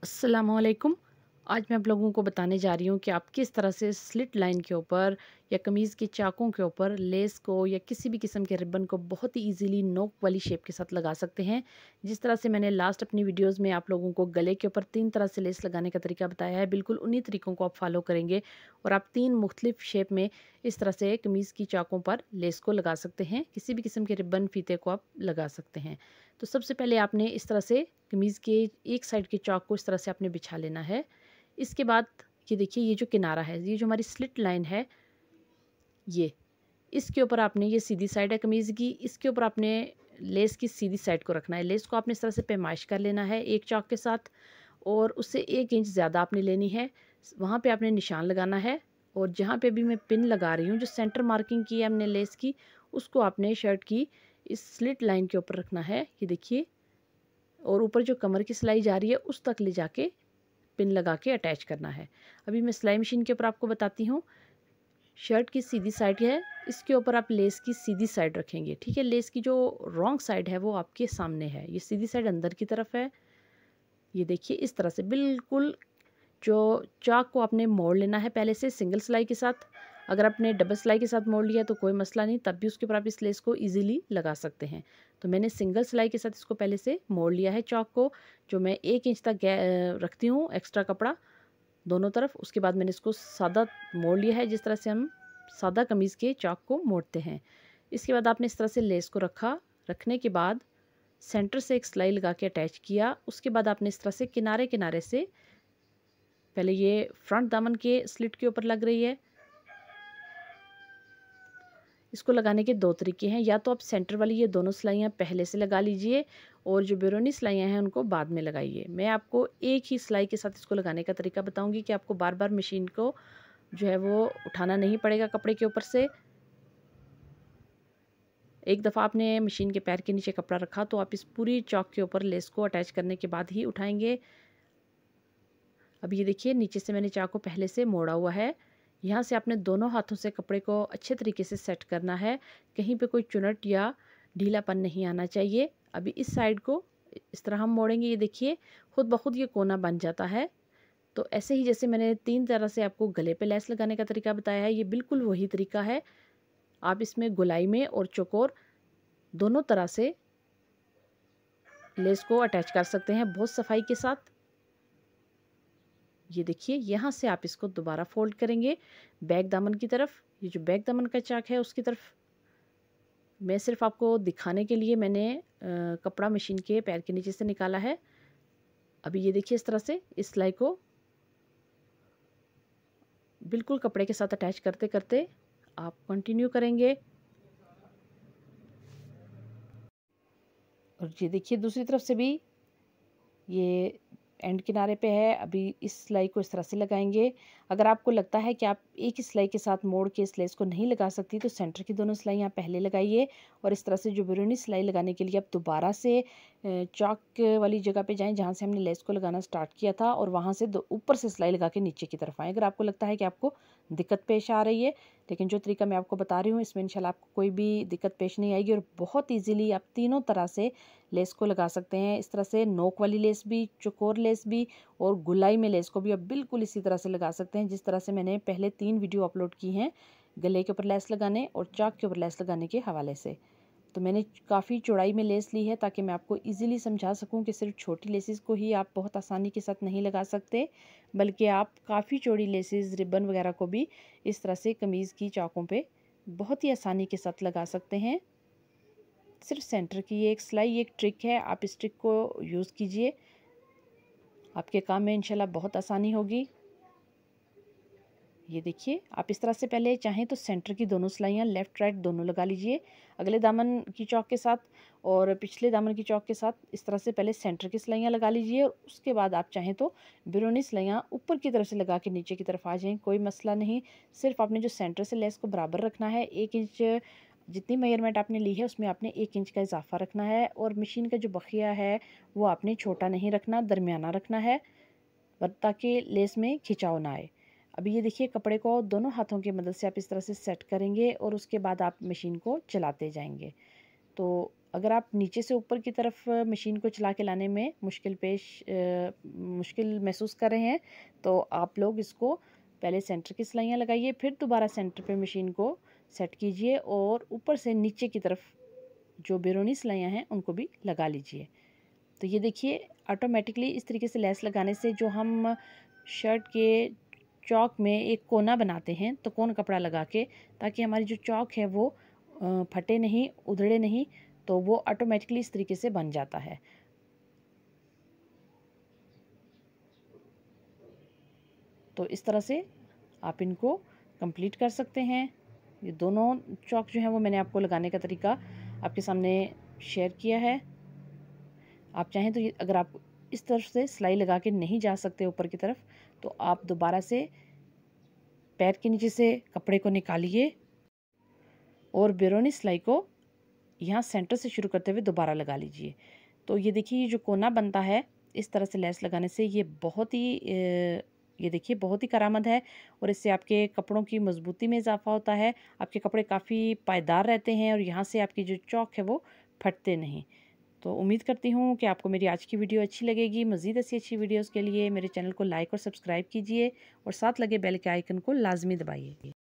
अस्सलामुअलैकुम। आज मैं आप लोगों को बताने जा रही हूँ कि आप किस तरह से स्लिट लाइन के ऊपर या कमीज़ के चाकों के ऊपर लेस को या किसी भी किस्म के रिबन को बहुत ही इजीली नोक वाली शेप के साथ लगा सकते हैं। जिस तरह से मैंने लास्ट अपनी वीडियोस में आप लोगों को गले के ऊपर 3 तरह से लेस लगाने का तरीका बताया है, बिल्कुल उन्हीं तरीकों को आप फॉलो करेंगे और आप 3 मुख्तलिफ शेप में इस तरह से कमीज़ की चाकों पर लेस को लगा सकते हैं। किसी भी किस्म के रिबन फीते को आप लगा सकते हैं। तो सबसे पहले आपने इस तरह से कमीज़ के एक साइड के चाक को इस तरह से आपने बिछा लेना है। इसके बाद ये देखिए, ये जो किनारा है, ये जो हमारी स्लिट लाइन है, ये इसके ऊपर आपने, ये सीधी साइड है कमीज़ की, इसके ऊपर आपने लेस की सीधी साइड को रखना है। लेस को आपने इस तरह से पैमाइश कर लेना है एक चाक के साथ और उससे 1 इंच ज़्यादा आपने लेनी है। वहाँ पे आपने निशान लगाना है और जहाँ पे भी मैं पिन लगा रही हूँ, जो सेंटर मार्किंग की है हमने लेस की, उसको आपने शर्ट की इस स्लिट लाइन के ऊपर रखना है। ये देखिए, और ऊपर जो कमर की सिलाई जा रही है उस तक ले जाके पिन लगा के अटैच करना है। अभी मैं सिलाई मशीन के ऊपर आपको बताती हूँ। शर्ट की सीधी साइड है, इसके ऊपर आप लेस की सीधी साइड रखेंगे, ठीक है। लेस की जो रॉन्ग साइड है वो आपके सामने है, ये सीधी साइड अंदर की तरफ है। ये देखिए, इस तरह से बिल्कुल जो चाक को आपने मोड़ लेना है पहले से सिंगल सिलाई के साथ। अगर आपने डबल सिलाई के साथ मोड़ लिया तो कोई मसला नहीं, तब भी उसके ऊपर आप इस लेस को इजीली लगा सकते हैं। तो मैंने सिंगल सिलाई के साथ इसको पहले से मोड़ लिया है चाक को, जो मैं 1 इंच तक रखती हूँ एक्स्ट्रा कपड़ा दोनों तरफ। उसके बाद मैंने इसको सादा मोड़ लिया है, जिस तरह से हम सादा कमीज़ के चाक को मोड़ते हैं। इसके बाद आपने इस तरह से लेस को रखा, रखने के बाद सेंटर से एक सिलाई लगा के अटैच किया। उसके बाद आपने इस तरह से किनारे किनारे से, पहले ये फ्रंट दामन के स्लिट के ऊपर लग रही है, इसको लगाने के 2 तरीके हैं। या तो आप सेंटर वाली ये दोनों सिलाइयाँ पहले से लगा लीजिए और जो बैरूनी सिलाइयाँ हैं उनको बाद में लगाइए। मैं आपको एक ही सिलाई के साथ इसको लगाने का तरीका बताऊंगी कि आपको बार बार मशीन को जो है वो उठाना नहीं पड़ेगा कपड़े के ऊपर से। एक दफ़ा आपने मशीन के पैर के नीचे कपड़ा रखा तो आप इस पूरी चौक के ऊपर लेस को अटैच करने के बाद ही उठाएंगे। अब ये देखिए, नीचे से मैंने चाकू पहले से मोड़ा हुआ है। यहाँ से आपने दोनों हाथों से कपड़े को अच्छे तरीके से सेट करना है, कहीं पे कोई चुनट या ढीलापन नहीं आना चाहिए। अभी इस साइड को इस तरह हम मोड़ेंगे, ये देखिए खुद ब खुद ये कोना बन जाता है। तो ऐसे ही जैसे मैंने 3 तरह से आपको गले पे लेस लगाने का तरीका बताया है, ये बिल्कुल वही तरीका है। आप इसमें गोलाई में और चौकोर दोनों तरह से लेस को अटैच कर सकते हैं बहुत सफाई के साथ। ये देखिए, यहाँ से आप इसको दोबारा फोल्ड करेंगे बैक दामन की तरफ। ये जो बैक दामन का चाक है उसकी तरफ, मैं सिर्फ आपको दिखाने के लिए मैंने कपड़ा मशीन के पैर के नीचे से निकाला है। अभी ये देखिए, इस तरह से इस सिलाई को बिल्कुल कपड़े के साथ अटैच करते करते आप कंटिन्यू करेंगे। और ये देखिए, दूसरी तरफ से भी ये एंड किनारे पे है। अभी इस सिलाई को इस तरह से लगाएंगे। अगर आपको लगता है कि आप एक ही सिलाई के साथ मोड़ के इस लेस को नहीं लगा सकती तो सेंटर की दोनों सिलाइयाँ पहले लगाइए और इस तरह से जो बैरूनी सिलाई लगाने के लिए आप दोबारा से चौक वाली जगह पे जाएं जहाँ से हमने लेस को लगाना स्टार्ट किया था और वहाँ से ऊपर से सिलाई लगा के नीचे की तरफ आएँ। अगर आपको लगता है कि आपको दिक्कत पेश आ रही है, लेकिन जो तरीका मैं आपको बता रही हूँ इसमें इंशाल्लाह आपको कोई भी दिक्कत पेश नहीं आएगी और बहुत ईजीली आप तीनों तरह से लेस को लगा सकते हैं। इस तरह से नोक वाली लेस भी, चौकोर लेस भी और गुलाई में लेस को भी आप बिल्कुल इसी तरह से लगा सकते हैं जिस तरह से मैंने पहले 3 वीडियो अपलोड की हैं गले के ऊपर लेस लगाने और चाक के ऊपर लेस लगाने के हवाले से। तो मैंने काफ़ी चौड़ाई में लेस ली है ताकि मैं आपको इजीली समझा सकूं कि सिर्फ छोटी लेसेस को ही आप बहुत आसानी के साथ नहीं लगा सकते, बल्कि आप काफ़ी चौड़ी लेसेस, रिबन वगैरह को भी इस तरह से कमीज़ की चाकों पे बहुत ही आसानी के साथ लगा सकते हैं। सिर्फ सेंटर की ये एक सिलाई, एक ट्रिक है, आप इस ट्रिक को यूज़ कीजिए, आपके काम में इंशाल्लाह बहुत आसानी होगी। ये देखिए, आप इस तरह से पहले चाहें तो सेंटर की दोनों सिलाइयाँ लेफ़्ट राइट दोनों लगा लीजिए अगले दामन की चौक के साथ और पिछले दामन की चौक के साथ। इस तरह से पहले सेंटर की सिलाइयाँ लगा लीजिए और उसके बाद आप चाहें तो बैरूनी सिलाइयाँ ऊपर की तरफ से लगा के नीचे की तरफ आ जाएँ, कोई मसला नहीं। सिर्फ आपने जो सेंटर से लेस को बराबर रखना है, 1 इंच जितनी मेजरमेंट आपने ली है उसमें आपने 1 इंच का इजाफा रखना है और मशीन का जो बखिया है वो आपने छोटा नहीं रखना, दरमियाना रखना है ताकि लेस में खिंचाव ना आए। अभी ये देखिए, कपड़े को दोनों हाथों की मदद से आप इस तरह से सेट करेंगे और उसके बाद आप मशीन को चलाते जाएंगे। तो अगर आप नीचे से ऊपर की तरफ मशीन को चला के लाने में मुश्किल महसूस कर रहे हैं, तो आप लोग इसको पहले सेंटर की सिलाइयाँ लगाइए, फिर दोबारा सेंटर पे मशीन को सेट कीजिए और ऊपर से नीचे की तरफ जो बिरोनी सिलाइयाँ हैं उनको भी लगा लीजिए। तो ये देखिए ऑटोमेटिकली इस तरीके से लेस लगाने से जो हम शर्ट के चौक में एक कोना बनाते हैं, तो कोन कपड़ा लगा के, ताकि हमारी जो चौक है वो फटे नहीं, उधड़े नहीं, तो वो ऑटोमेटिकली इस तरीके से बन जाता है। तो इस तरह से आप इनको कंप्लीट कर सकते हैं। ये दोनों चौक जो हैं वो मैंने आपको लगाने का तरीका आपके सामने शेयर किया है। आप चाहें तो ये, अगर आप इस तरफ से सिलाई लगा के नहीं जा सकते ऊपर की तरफ, तो आप दोबारा से पैर के नीचे से कपड़े को निकालिए और बिरोनी सिलाई को यहाँ सेंटर से शुरू करते हुए दोबारा लगा लीजिए। तो ये देखिए, ये जो कोना बनता है इस तरह से लेस लगाने से, ये बहुत ही ये देखिए बहुत ही करामद है और इससे आपके कपड़ों की मजबूती में इजाफा होता है। आपके कपड़े काफ़ी पायदार रहते हैं और यहाँ से आपकी जो चौक है वो फटते नहीं। तो उम्मीद करती हूँ कि आपको मेरी आज की वीडियो अच्छी लगेगी। मज़ीद ऐसी अच्छी वीडियोज़ के लिए मेरे चैनल को लाइक और सब्सक्राइब कीजिए और साथ लगे बेल के आइकन को लाजमी दबाइए।